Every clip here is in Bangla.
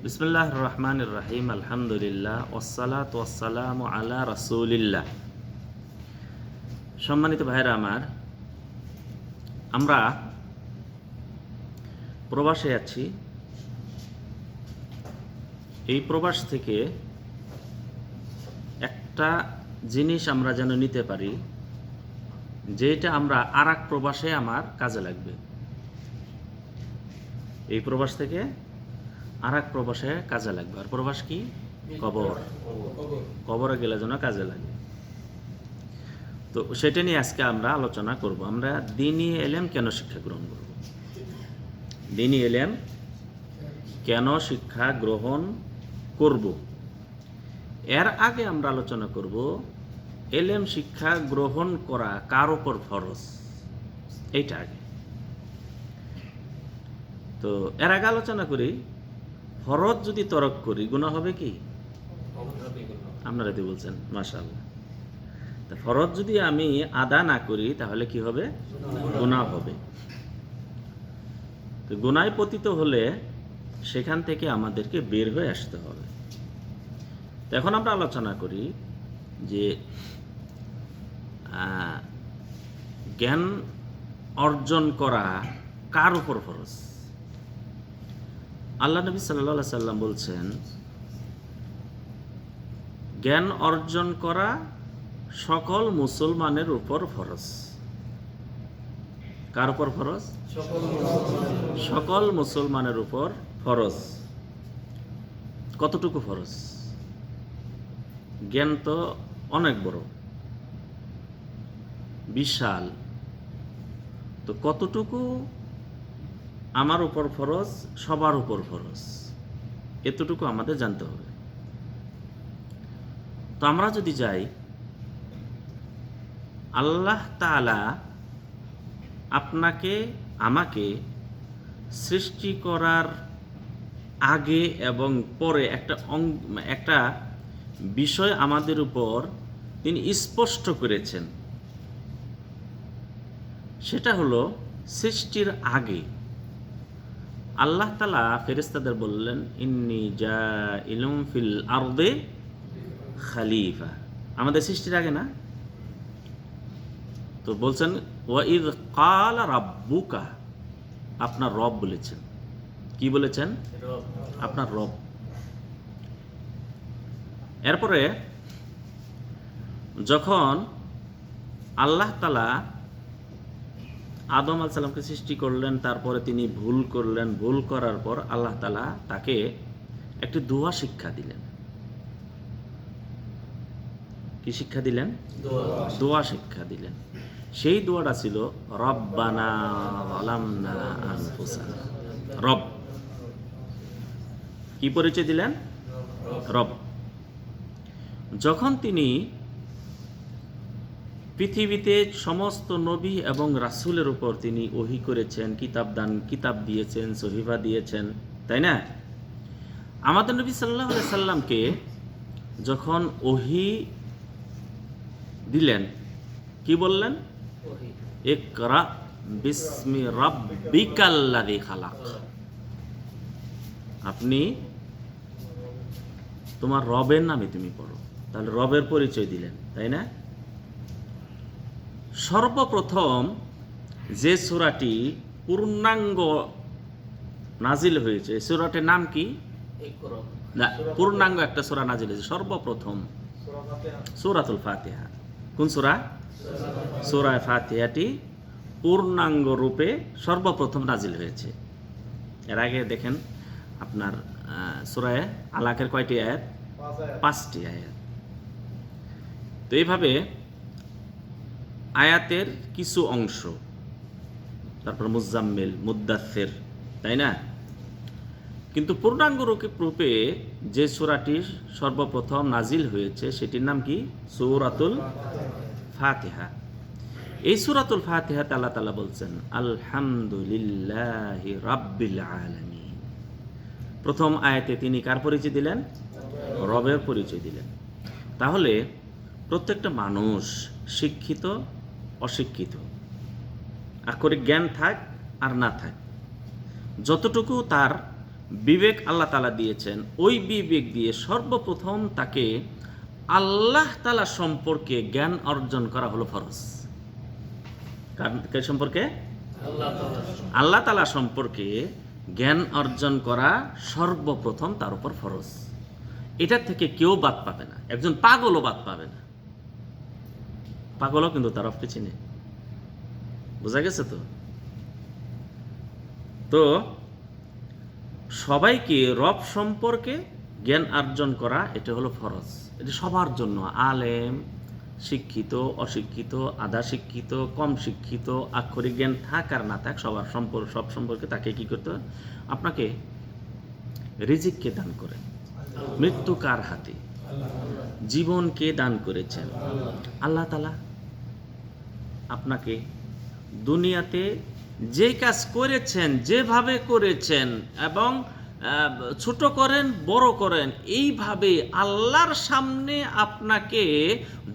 বিসমিল্লাহির রহমানির রহিম। আলহামদুলিল্লাহ ওয়াসসালাতু ওয়াসসালামু আলা রাসূলিল্লাহ। সম্মানিত ভাইরা আমার, আমরা প্রবাসে আছি। এই প্রবাস থেকে একটা জিনিস আমরা যেন নিতে পারি, যেটা আমরা আরেক প্রবাসে আমার কাজে লাগবে। এই প্রবাস থেকে আরেক প্রবাসে কাজে লাগবে। আর প্রবাস কি? কবর। কবরে গেলে যেন কাজে লাগে। তো সেটা নিয়ে আজকে আমরা আলোচনা করব। আমরা দ্বীনি ইলম কেন শিক্ষা গ্রহণ করব, দ্বীনি ইলম কেন শিক্ষা গ্রহণ করব। এর আগে আমরা আলোচনা করব ইলম শিক্ষা গ্রহণ করা কার উপর ফরজ, এইটা আগে। তো এর আগে আলোচনা করি, ফরজ যদি তরক করি গুনাহ হবে কি? আপনারা তো বলছেন মাশাআল্লাহ। তা ফরজ যদি আমি আদা না করি তাহলে কি হবে? গুনাহ হবে। তো গুনায় পতিত হলে সেখান থেকে আমাদেরকে বের হয়ে আসতে হবে। তো এখন আমরা আলোচনা করি যে জ্ঞান অর্জন করা কার উপর ফরজ। আল্লাহ নবী সাল্লাল্লাহু আলাইহি সাল্লাম বলছেন, জ্ঞান অর্জন করা সকল মুসলমানের উপর ফরজ। কার উপর ফরজ? সকল মুসলমানের উপর ফরজ। কতটুকু ফরজ? জ্ঞান তো অনেক বড়, বিশাল। তো কতটুকু আমার উপর ফরজ, সবার উপর ফরজ, এতটুকু আমাদের জানতে হবে। তো আমরা যদি যাই, আল্লাহ তাআলা আপনাকে আমাকে সৃষ্টি করার আগে এবং পরে একটা বিষয় আমাদের উপর তিনি স্পষ্ট করেছেন। সেটা হলো সৃষ্টির আগে আল্লাহ তাআলা ফেরেশতাদের বললেন, ইন্নী জাইলুম ফিল আরদে খলিফা। আমাদের সৃষ্টির আগে না? তো বলছেন ওয়া ইয ক্বালা রাব্বুকা, আপনার রব বলেছেন। কি বলেছেন? আপনার রব। এরপরে যখন আল্লাহ তাআলা আদম আলাইহিস সালামকে সৃষ্টি করলেন, তারপরে তিনি ভুল করলেন। ভুল করার পর আল্লাহ তাআলা তাকে একটি দোয়া শিক্ষা দিলেন। কি শিক্ষা দিলেন? দোয়া শিক্ষা দিলেন। সেই দোয়াটা ছিল রব্বানা যালামনা আনফুসানা। রব, কি পরিচয় দিলেন? রব। যখন তিনি পৃথিবীতে সমস্ত নবী এবং রাসূলের উপর তিনি ওহী করেছেন, কিতাব দিয়েছেন, সহিফা দিয়েছেন, তাই না? আমাদের নবী সাল্লাল্লাহু আলাইহি সাল্লামকে যখন ওহী দিলেন, কি বললেন? ইকরা বিসমি রাব্বিকাল্লাযী খালাক। আপনি তোমার রবের নামে তুমি পড়ো। তাহলে রবের পরিচয় দিলেন, তাই না? সর্বপ্রথম যে সূরাটি পূর্ণাঙ্গ নাজিল হয়েছে, সূরাটির নাম কি? না, পূর্ণাঙ্গ একটা সূরা নাজিল হয়েছে সর্বপ্রথম, সূরাতুল ফাতিহা। কোন সূরা? সূরা ফাতিহাটি পূর্ণাঙ্গ রূপে সর্বপ্রথম নাজিল হয়েছে। এর আগে দেখেন আপনার সূরা আলাকের কয়টি আয়াত? 5টি আয়াত। তো এইভাবে আয়াতের কিছু অংশ, তারপর মুজাম্মিল, মুদ্দাথির, তাই না? কিন্তু পূর্ণাঙ্গ রূপে যে সূরাটি সর্বপ্রথম নাজিল হয়েছে সেটির নাম কি? সূরাতুল ফাতিহা। এই সূরাতুল ফাতিহাতে আল্লাহ তাআলা বলছেন আলহামদুলিল্লাহি রাব্বিল আলামিন। প্রথম আয়াতে তিনি কার পরিচয় দিলেন? রবের পরিচয় দিলেন। তাহলে প্রত্যেকটা মানুষ, শিক্ষিত অশিক্ষিত, আক্ষরিক জ্ঞান থাক আর না থাক, যতটুকু তার বিবেক আল্লাহ তাআলা দিয়েছেন, ওই বিবেক দিয়ে সর্বপ্রথম তাকে আল্লাহ তাআলা সম্পর্কে জ্ঞান অর্জন করা হলো ফরজ। কার সম্পর্কে? আল্লাহ তাআলা সম্পর্কে জ্ঞান অর্জন করা সর্বপ্রথম তার উপর ফরজ। এটা থেকে কেউ বাদ পাবে না, একজন পাগলও বাদ পাবে না। পাগলও কিন্তু তার রবকে চিনে। বোঝা গেছে তো? তো সবাইকে রব সম্পর্কে জ্ঞান অর্জন করা এটা হলো ফরজ। এটা সবার জন্য, আলেম, শিক্ষিত, অশিক্ষিত, আধা শিক্ষিত, কম শিক্ষিত, আক্ষরিক জ্ঞান থাক আর না থাক, সব সম্পর্কে তাকে কি করতে হবে? আপনাকে রিজিককে দান করেন, মৃত্যু কার হাতে, জীবনকে দান করেছেন আল্লাহ তাআলা। আপনাকে দুনিয়াতে যে কাজ করেছেন, যেভাবে করেছেন এবং ছোট করেন বড় করেন, এইভাবে আল্লাহর সামনে আপনাকে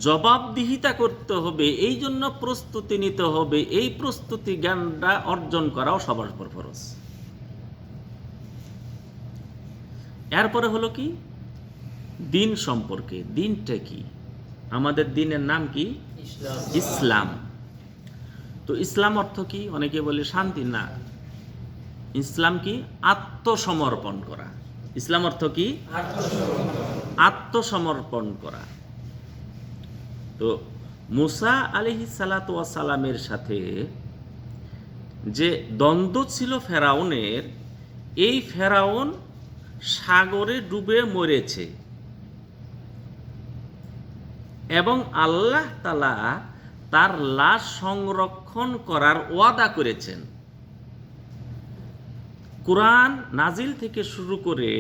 জবাবদিহিতা করতে হবে। এই জন্য প্রস্তুতি নিতে হবে। এই প্রস্তুতি জ্ঞানটা অর্জন করাও সবার উপর ফরজ। এরপরে হলো কি? দিন সম্পর্কে। দিনটা কি? আমাদের দিনের নাম কি? ইসলাম। তো ইসলাম অর্থ কি? অনেকে বলে শান্তি। না, ইসলাম কি? আত্মসমর্পণ করা। ইসলাম অর্থ কি? আত্মসমর্পণ করা। তো মুসা আলাইহিস সালাতু ওয়াস সালামের সাথে যে দ্বন্দ্ব ছিল ফেরাউনের, এই ফেরাউন সাগরে ডুবে মরেছে এবং আল্লাহ তাআলা তার লাশ সংরক্ষণ করার ওয়াদা করেছেন। কুরআন নাজিল থেকে শুরু করে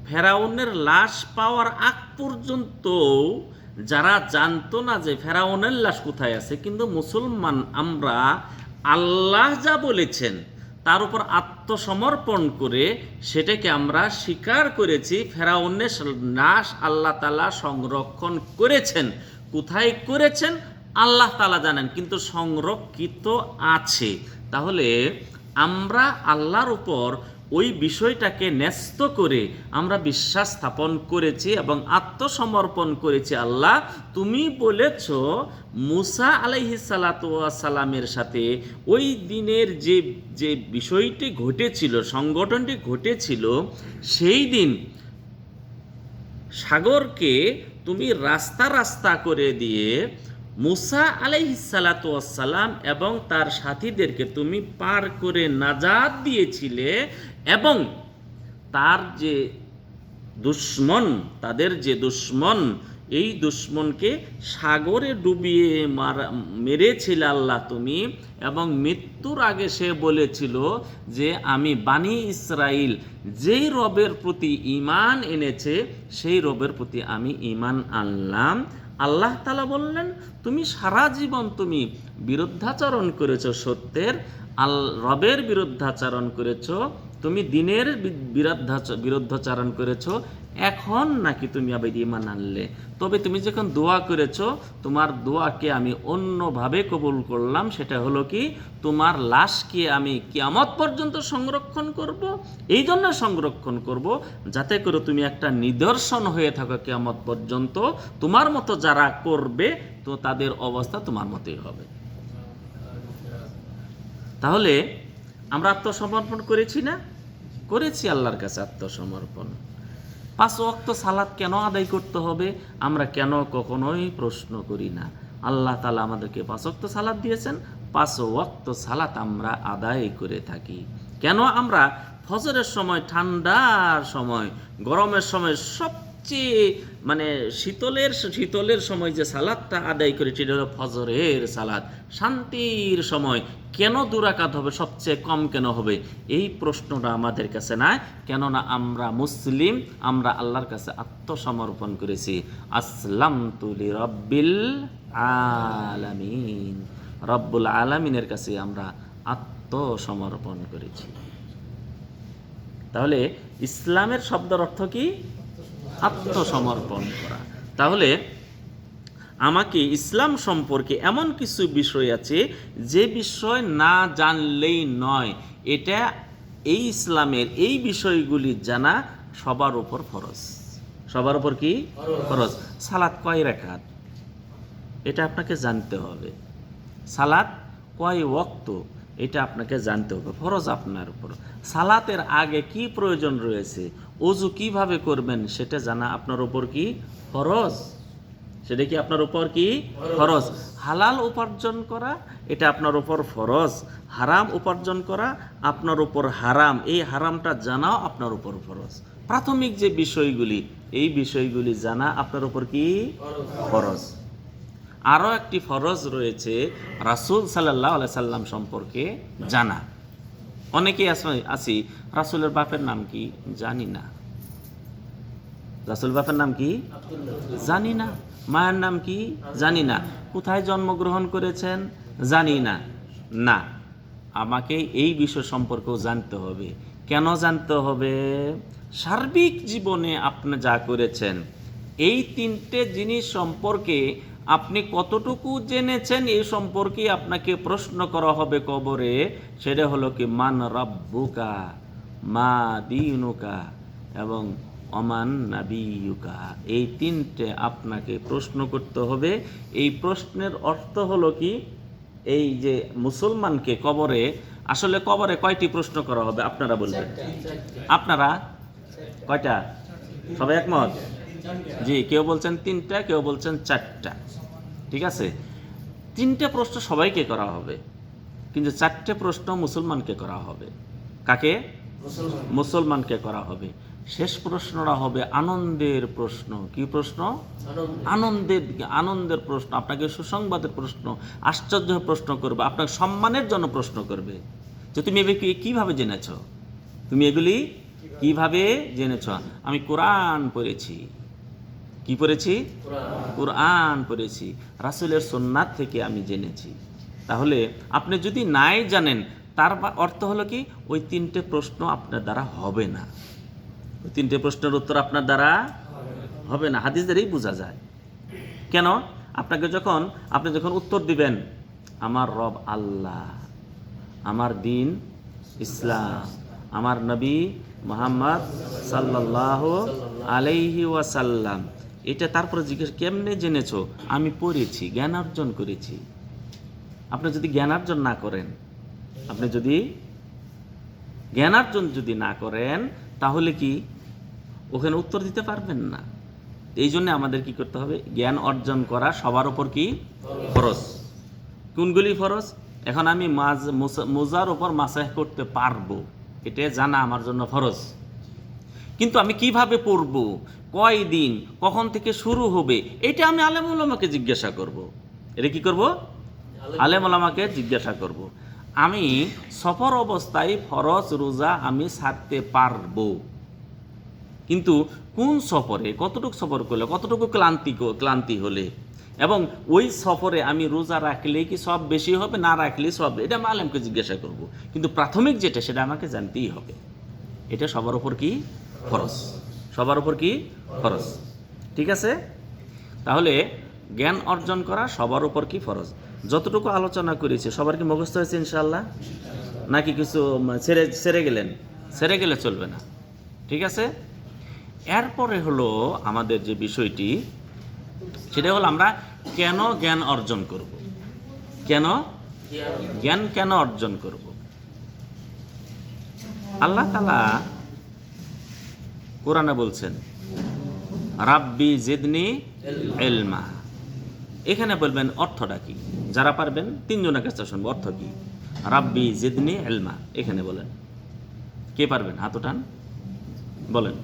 ফেরাউনের লাশ পাওয়ার আগ পর্যন্ত যারা জানতো না যে ফেরাউনের লাশ কোথায় আছে, কিন্তু মুসলমান আমরা আল্লাহ যা বলেছেন তার উপর আত্মসমর্পণ করে সেটাকে আমরা স্বীকার করেছি। ফেরাউনের লাশ আল্লাহ তাআলা সংরক্ষণ করেছেন। কোথায় করেছেন আল্লাহ তাআলা জানেন, কিন্তু সংরক্ষিত আছে। তাহলে আমরা আল্লাহর উপর ওই বিষয়টাকে ন্যস্ত করে আমরা বিশ্বাস স্থাপন করেছি এবং আত্মসমর্পণ করেছি। আল্লাহ, তুমি বলেছ মুসা আলাইহিস সালাতু ওয়াস সালামের সাথে ওই দিনের যে বিষয়টি ঘটেছিল, সংগঠনটি ঘটেছিল, সেই দিন সাগরকে তুমি রাস্তা রাস্তা করে দিয়ে মুসা আলাইহিস সালাতু ওয়াস সালাম এবং তার সাথীদেরকে তুমি পার করে নাজাত দিয়েছিলে এবং তার যে দুশমন, তাদের যে দুশমন, এই দুশমনকে সাগরে ডুবিয়ে মেরেছিল আল্লাহ তুমি। এবং মৃত্যুর আগে সে বলেছিল যে আমি বানি ইসরাইল যেই রবের প্রতি ঈমান এনেছে সেই রবের প্রতি আমি ঈমান আনলাম। আল্লাহ তাআলা বললেন, তুমি সারা জীবন তুমি বিরুদ্ধাচরণ করেছো, সত্যের রবের বিরুদ্ধাচরণ করেছো, তুমি দিনের বিরুদ্ধাচরণ করেছো, এখন নাকি তুমি আবার ঈমান আনলে? তবে তুমি যখন দোয়া করেছো, তোমার দোয়াকে আমি অন্যভাবে কবুল করলাম। সেটা হলো কি, তোমার লাশকে আমি কিয়ামত পর্যন্ত সংরক্ষণ করব। এই জন্য সংরক্ষণ করব যাতে করে তুমি একটা নিদর্শন হয়ে থাকো কিয়ামত পর্যন্ত। তোমার মতো যারা করবে তো তাদের অবস্থা তোমার মতোই হবে। তাহলে আমরা আত্মসমর্পণ করেছি না? করেছি আল্লাহর কাছে আত্মসমর্পণ। 5 ওয়াক্ত সালাত কেন আদায় করতে হবে আমরা কেন কখনোই প্রশ্ন করি না। আল্লাহ তাআলা আমাদেরকে 5 ওয়াক্ত সালাত দিয়েছেন, 5 ওয়াক্ত সালাত আমরা আদায় করে থাকি। কেন আমরা ফজরের সময়, ঠান্ডার সময়, গরমের সময়, সবচেয়ে শীতলের সময় যে সালাতটা আদায় করি সেটা হলো ফজরের সালাত। শান্তির সময় কেন 2 রাকাত হবে, সবচেয়ে কম কেন হবে? এই প্রশ্নটা আমাদের কাছে নাই। কেননা আমরা মুসলিম, আমরা আল্লাহর কাছে আত্মসমর্পণ করেছি। আসলামতু লিরাব্বিল আলামিন, রব্বুল আলামিনের কাছে আমরা আত্মসমর্পণ করেছি। তাহলে ইসলামের শব্দের অর্থ কি? আত্মসমর্পণ করা। তাহলে আমাকে ইসলাম সম্পর্কে এমন কিছু বিষয় আছে যে বিষয় না জানলেই নয়। এটা এই ইসলামের এই বিষয়গুলি জানা সবার উপর ফরজ। সবার উপর কি ফরজ? সালাত কয় রাকাত এটা আপনাকে জানতে হবে। সালাত কয় ওয়াক্ত এটা আপনাকে জানতে হবে, ফরজ আপনার উপর। সালাতের আগে কি প্রয়োজন রয়েছে, ওযু কিভাবে করবেন সেটা জানা আপনার উপর কি ফরজ। সেটা কি আপনার উপর কি ফরজ। হালাল উপার্জন করা এটা আপনার উপর ফরজ, হারাম উপার্জন করা আপনার উপর হারাম, এই হারামটা জানাও আপনার উপর ফরজ। প্রাথমিক যে বিষয়গুলি, এই বিষয়গুলি জানা আপনার উপর কি ফরজ। আরও একটি ফরজ রয়েছে রাসূল সাল্লাল্লাহু আলাইহি সাল্লাম সম্পর্কে জানা। অনেকেই আছি রাসূলের বাপের নাম কি জানি না, রাসূল বাপের নাম কি জানি না, মায়ের নাম কি জানি না, কোথায় জন্মগ্রহণ করেছেন জানি না। না, আমাকে এই বিষয় সম্পর্কেও জানতে হবে। কেন জানতে হবে? সার্বিক জীবনে আপনি যা করেছেন এই তিনটে জিনিস সম্পর্কে আপনি কতটুকু জেনেছেন এই সম্পর্কে আপনাকে প্রশ্ন করা হবে কবরে। সেটা হলো কি মান রাব্বুকা মা দীনুকা এবং অমান নাবিয়ুকা। এই তিনটে আপনাকে প্রশ্ন করতে হবে। এই প্রশ্নের অর্থ হলো কি, এই যে মুসলমানকে কবরে, আসলে কবরে কয়টি প্রশ্ন করা হবে আপনারা বলবেন? আপনারা কয়টা? সবাই একমত? জি, কেউ বলছেন 3টা, কেউ বলছেন 4টা। ঠিক আছে, 3টে প্রশ্ন সবাইকে করা হবে, কিন্তু 4টে প্রশ্ন মুসলমানকে করা হবে। কাকে? মুসলমানকে করা হবে। শেষ প্রশ্নটা হবে আনন্দের প্রশ্ন। কি প্রশ্ন? আনন্দের প্রশ্ন, আপনাকে সুসংবাদের প্রশ্ন, আশ্চর্যের প্রশ্ন করবে, আপনাকে সম্মানের জন্য প্রশ্ন করবে যে তুমি এগুলি কিভাবে জেনেছ, তুমি এগুলি কিভাবে জেনেছ। আমি কোরআন পড়েছি। কি পড়েছি? কোরআন পড়েছি, রাসূলের সুন্নাত থেকে আমি জেনেছি। তাহলে আপনি যদি নাই জানেন, তার অর্থ হলো কি ওই 3টে প্রশ্ন আপনার দ্বারা হবে না। ওই 3টে প্রশ্নের উত্তর আপনার দ্বারা হবে না। হাদিস দ্বারাই বোঝা যায়। কেন? আপনি যখন উত্তর দিবেন আমার রব আল্লাহ, আমার দিন ইসলাম, আমার নবী মুহাম্মদ সাল্লাল্লাহু আলাইহি ওয়াসাল্লাম, এটা তারপরে জিজ্ঞেস কেমনে জেনেছো? আমি পড়েছি, জ্ঞান অর্জন করেছি। আপনি যদি জ্ঞান অর্জন না করেন, না করেন তাহলে কি ওখানে উত্তর দিতে পারবেন না। এই জন্য আমাদের কি করতে হবে? জ্ঞান অর্জন করা সবার উপর কি ফরজ। কোনগুলি ফরজ? এখন আমি মোজার উপর মাসাহ করতে পারবো, এটা জানা আমার জন্য ফরজ। কিন্তু আমি কিভাবে পড়বো, কয় দিন, কখন থেকে শুরু হবে, এটা আমি আলেম উলামাকে জিজ্ঞাসা করব। এটা কি করব? আলেম উলামাকে জিজ্ঞাসা করব। আমি সফর অবস্থায় ফরজ রোজা আমি ছাড়তে পারবো, কিন্তু কোন সফরে, কতটুকু সফর করলে, কতটুকু ক্লান্তি হলে, এবং ওই সফরে আমি রোজা রাখলে কি সব বেশি হবে, না রাখলে সব, এটা আমি আলেমকে জিজ্ঞাসা করব। কিন্তু প্রাথমিক যেটা সেটা আমাকে জানতেই হবে। এটা সবার উপর কি ফরজ, সবার উপর কি ফরজ। ঠিক আছে, তাহলে জ্ঞান অর্জন করা সবার উপর কি ফরজ। যতটুকু আলোচনা করেছি সবার কি মুখস্থ হয়েছে ইনশাআল্লাহ? নাকি কিছু ছেড়ে গেলে চলবে না? ঠিক আছে, এরপরে হলো আমাদের যে বিষয়টি, সেটা হলো আমরা কেন জ্ঞান অর্জন করব। জ্ঞান অর্জন করব? আল্লাহ তাআলা কোরআনে বলছেন রাব্বি জিদনি ইলমা। এখানে বলবেন অর্থটা কি, যারা পারবেন 3 জনের কাছে শুনবো অর্থ কি। রাব্বি জিদনি ইলমা, এখানে বলেন কে পারবেন? হাত উঠান, বলেন।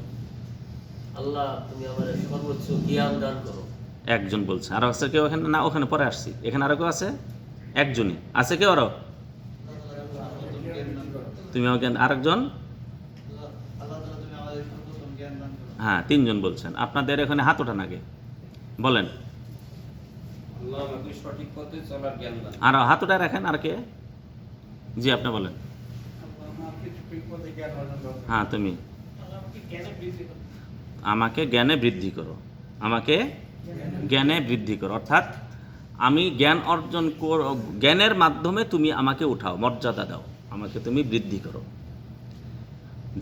আল্লাহ তুমি আমাদের সর্বোচ্চ জ্ঞান দান করো। একজন বলছে। আর আছে কেউ এখানে? না, ওখানে পরে আসছি। এখানে আরো কেউ আছে? একজনই আছে। কেউ আরো? তুমি আমাকে আরেকজন? হ্যাঁ, 3 জন বলছেন। আপনাদের এখানে হাত ওঠান আগে, বলেন। আর হাত উঠায় রাখেন। আর কে? জি, আপনি বলেন। হ্যাঁ, তুমি আমাকে জ্ঞানে বৃদ্ধি করো, আমাকে জ্ঞানে বৃদ্ধি করো, অর্থাৎ আমি জ্ঞান অর্জন জ্ঞানের মাধ্যমে তুমি আমাকে উঠাও, মর্যাদা দাও, আমাকে তুমি বৃদ্ধি করো।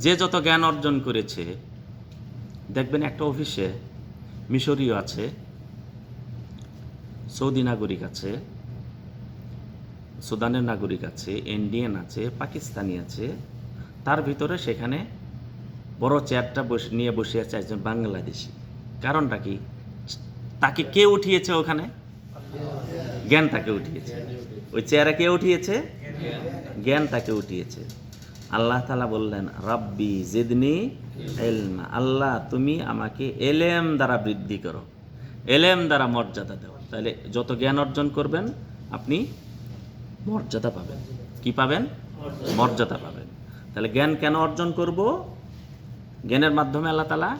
যে যত জ্ঞান অর্জন করেছে, দেখবেন একটা অফিসে মিশরীয় আছে, সৌদি নাগরিক আছে, সুদানের নাগরিক আছে, ইন্ডিয়ান আছে, পাকিস্তানি আছে, তার ভিতরে সেখানে বড় চেয়ারটা নিয়ে বসে আছে একজন বাংলাদেশি। কারণটা কি? তাকে কে উঠিয়েছে ওখানে? জ্ঞান তাকে উঠিয়েছে। ওই চেয়ারে কে উঠিয়েছে? জ্ঞান তাকে উঠিয়েছে। আল্লাহ তাআলা বললেন, রাব্বি জিদনি ইলমা, আল্লাহ তুমি আমাকে এলেম দ্বারা বৃদ্ধি করো, এলেম দ্বারা মর্যাদা দাও। তাহলে যত জ্ঞান অর্জন করবেন আপনি মর্যাদা পাবেন। কি পাবেন? মর্যাদা পাবেন। তাহলে জ্ঞান কেন অর্জন করব? জ্ঞানের মাধ্যমে আল্লাহ তাআলা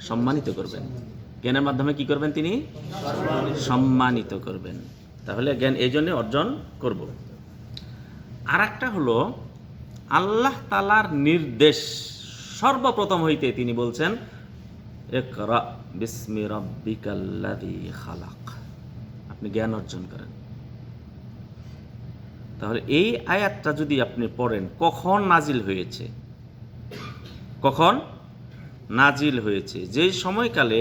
সম্মানিত করবেন। জ্ঞানের মাধ্যমে কি করবেন? তিনি সম্মানিত করবেন। তাহলে জ্ঞান এই জন্য অর্জন করব। আর একটা হলো আল্লাহ তাআলার নির্দেশ সর্বপ্রথম হইতে তিনি বলছেন, ইকরা বিসমি রাব্বিকাল্লাযী খালাক, আপনি জ্ঞান অর্জন করেন। তাহলে এই আয়াতটা যদি আপনি পড়েন, কখন নাজিল হয়েছে? কখন নাজিল হয়েছে? যেই সময়কালে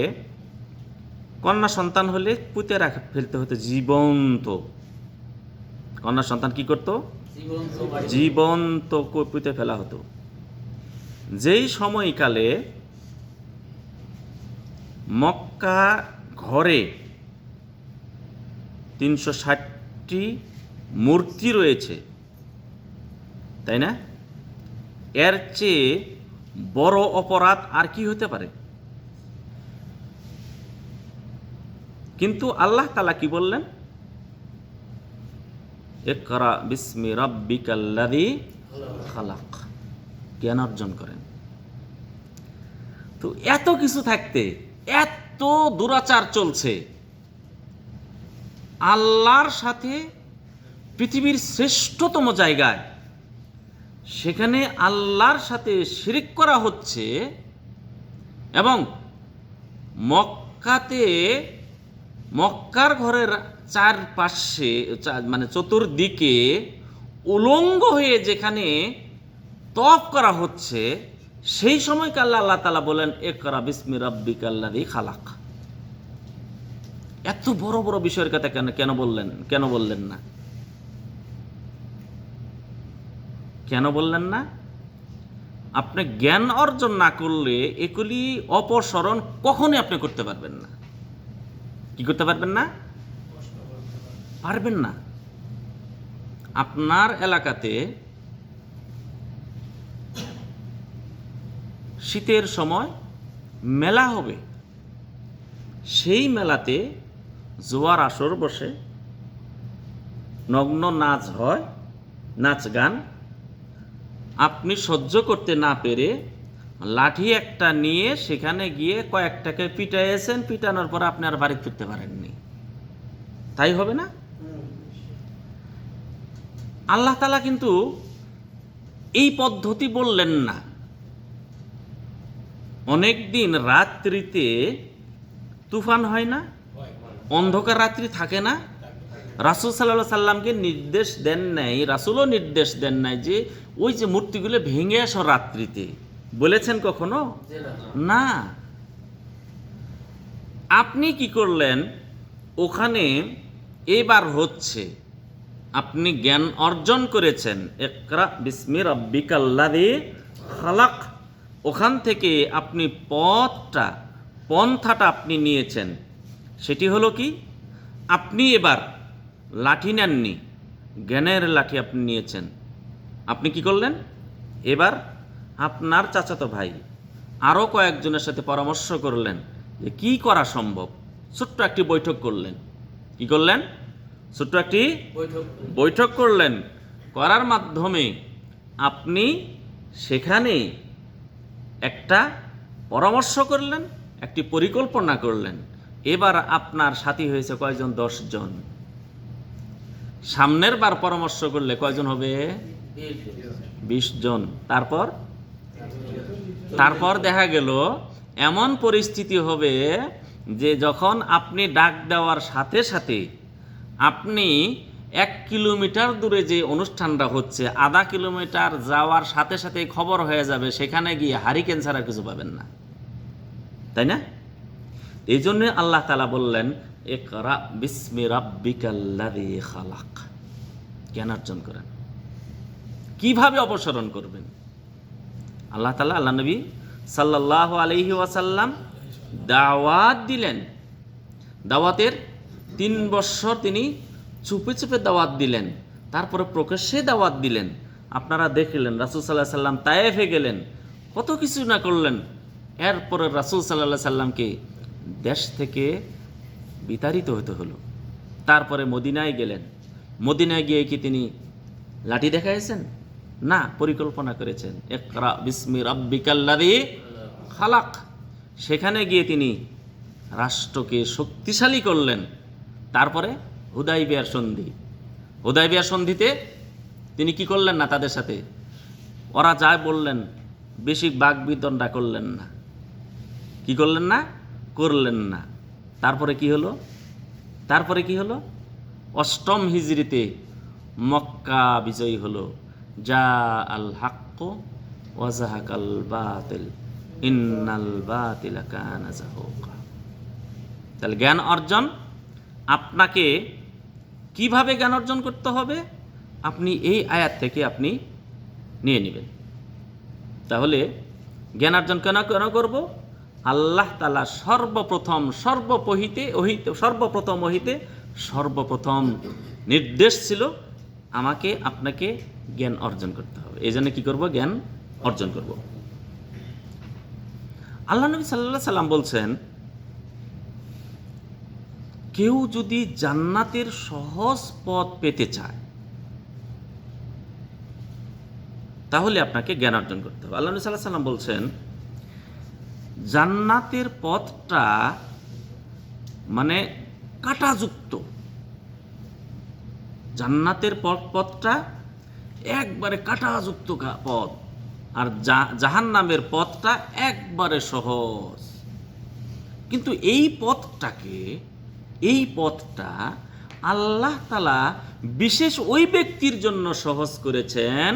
কন্যা সন্তান হলে পুঁতে ফেলতে হতো জীবন্ত। কন্যা সন্তান কি করত? জীবন্ত পুঁতে ফেলা হতো। যেই সময়কালে মক্কা ঘরে 360টি মূর্তি রয়েছে, তাই না? এর চেয়ে বড় অপরাধ আর কি হতে পারে? কিন্তু আল্লাহ তাআলা কি বললেন? ইকরা বিসমি রাব্বিকাল্লাযী খালাক, জ্ঞান অর্জন করেন। তো এত কিছু থাকতে, এত দুরাচার চলছে, আল্লাহর সাথে পৃথিবীর শ্রেষ্ঠতম জায়গায়, সেখানে আল্লাহর সাথে শিরিক করা হচ্ছে, এবং মক্কার ঘরের চারপাশে মানে চতুর্দিকে উলঙ্গ হয়ে যেখানে তওয়াফ করা হচ্ছে, সেই সময় আল্লাহ তাআলা বলেন, ইকরা বিসমি রাব্বিকাল্লাযী খালাক। এত বড় বড় বিষয়ের কথা কেন বললেন না? কেন বললেন না? আপনি জ্ঞান অর্জন না করলে এগুলি অপসরণ কখনোই আপনি করতে পারবেন না। কি করতে পারবেন না? পারবেন না। আপনার এলাকাতে শীতের সময় মেলা হবে, সেই মেলাতে জোয়ার আসর বসে, নগ্ন নাচ হয়, নাচ গান। আপনি সহ্য করতে না পেরে লাঠি একটা নিয়ে সেখানে গিয়ে কয়েকটাকে পিটাইয়েছেন, পিটানোর পর আপনি আর বাড়ি ফিরতে পারেননি। তাই হবে না? আল্লাহ তাআলা কিন্তু এই পদ্ধতি বললেন না। অনেক দিন রাত্রিতে তুফান হয় না? অন্ধকার রাত্রি থাকে না? রাসূল সাল্লাল্লাহু আলাইহি সাল্লামকে নির্দেশ দেন নাই, রাসূলও নির্দেশ দেন নাই যে ওই যে মূর্তিগুলো ভেঙে আসো রাত্রিতে। বলেছেন কখনো? না। আপনি কি করলেন? ওখানে এবার হচ্ছে, আপনি জ্ঞান অর্জন করেছেন, ইকরা বিসমি রাব্বিকাল্লাযী খালাক, ওখান থেকে আপনি পন্থাটা আপনি নিয়েছেন। সেটি হলো কি? আপনি এবার লাঠি নেননি, জ্ঞানের লাঠি আপনি নিয়েছেন। আপনি কি করলেন? এবার আপনার চাচাতো ভাই আরও কয়েকজনের সাথে পরামর্শ করলেন যে কি করা সম্ভব। ছোট্ট একটি বৈঠক করলেন। কি করলেন? ছোট্ট একটি বৈঠক করলেন। করার মাধ্যমে আপনি সেখানে একটা পরামর্শ করলেন, একটি পরিকল্পনা করলেন। এবার আপনার সাথী হয়েছে কয়জন? 10 জন। সামনের বার পরামর্শ করলে কয়জন হবে? 20 জন। তারপর দেখা গেল এমন পরিস্থিতি হবে যে যখন আপনি ডাক দেওয়ার সাথে সাথে আপনি 1 কিলোমিটার দূরে যে অনুষ্ঠানটা হচ্ছে, আধা কিলোমিটার যাওয়ার সাথে সাথে খবর হয়ে যাবে, সেখানে গিয়ে হারিকেন ছাড়া কিছু পাবেন না, তাই না? এই জন্য আল্লাহ তাআলা বললেন ইকরা বিসমি রাব্বিকাল্লাযী খালাক, জ্ঞান অর্জন করেন। কিভাবে অপসারণ করবেন? আল্লাহ তাআলা আল্লাহ নবী সাল্লাল্লাহু আলাইহি ওয়াসাল্লাম দাওয়াত দিলেন। দাওয়াতের 3 বছর তিনি চুপে চুপে দাওয়াত দিলেন, তারপরে প্রকাশ্যে দাওয়াত দিলেন। আপনারা দেখলেন রাসূল সাল্লাল্লাহু আলাইহি সাল্লাম তায়েফে গেলেন, কত কিছু না করলেন। এরপরে রাসূল সাল্লাল্লাহু আলাইহি সাল্লামকে দেশ থেকে বিতাড়িত হতে হলো। তারপরে মদিনায় গেলেন। মদিনায় গিয়ে কি তিনি লাঠি দেখাইছেন? না, পরিকল্পনা করেছেন ইকরা বিসমি রাব্বিকাল্লাযী খালাক। সেখানে গিয়ে তিনি রাষ্ট্রকে শক্তিশালী করলেন। তারপরে হুদাইবিয়ার সন্ধি, হুদাইবিয়ার সন্ধিতে তিনি কি করলেন না, তাদের সাথে ওরা যা বললেন বেশি বাগবিতণ্ডা করলেন না। কি করলেন না? করলেন না। তারপরে কি হলো? তারপরে কি হলো? 8ম হিজরিতে মক্কা বিজয়ী হলো। যা আল হাক্ক ওয়া যাহাকাল বাতিল ইন্নাল বাতিলা কানা যাহুকা। তাহলে জ্ঞান অর্জন আপনাকে কিভাবে জ্ঞান অর্জন করতে হবে, আপনি এই আয়াত থেকে আপনি নিয়ে নেবেন। তাহলে জ্ঞান অর্জন কেন করব? আল্লাহ তাআলা সর্বপ্রথম নির্দেশ ছিল আমাকে আপনাকে জ্ঞান অর্জন করতে হবে। এই জন্য কি করব? জ্ঞান অর্জন করব। আল্লাহ নবী সাল্লাল্লাহু আলাইহি সাল্লাম বলছেন, কেউ যদি জান্নাতের সহজ পথ পেতে চায় তাহলে আপনাকে জ্ঞান অর্জন করতে হবে। আল্লাহ নবী সাল্লাল্লাহু আলাইহি সাল্লাম বলছেন, জান্নাতের পথটা মানে কাঁটাযুক্ত, জান্নাতের পথটা একবারে কাঁটাযুক্ত পথ, আর জাহান্নামের পথটা একবারে সহজ। কিন্তু এই পথটা আল্লাহ তাআলা বিশেষ ওই ব্যক্তির জন্য সহজ করেছেন।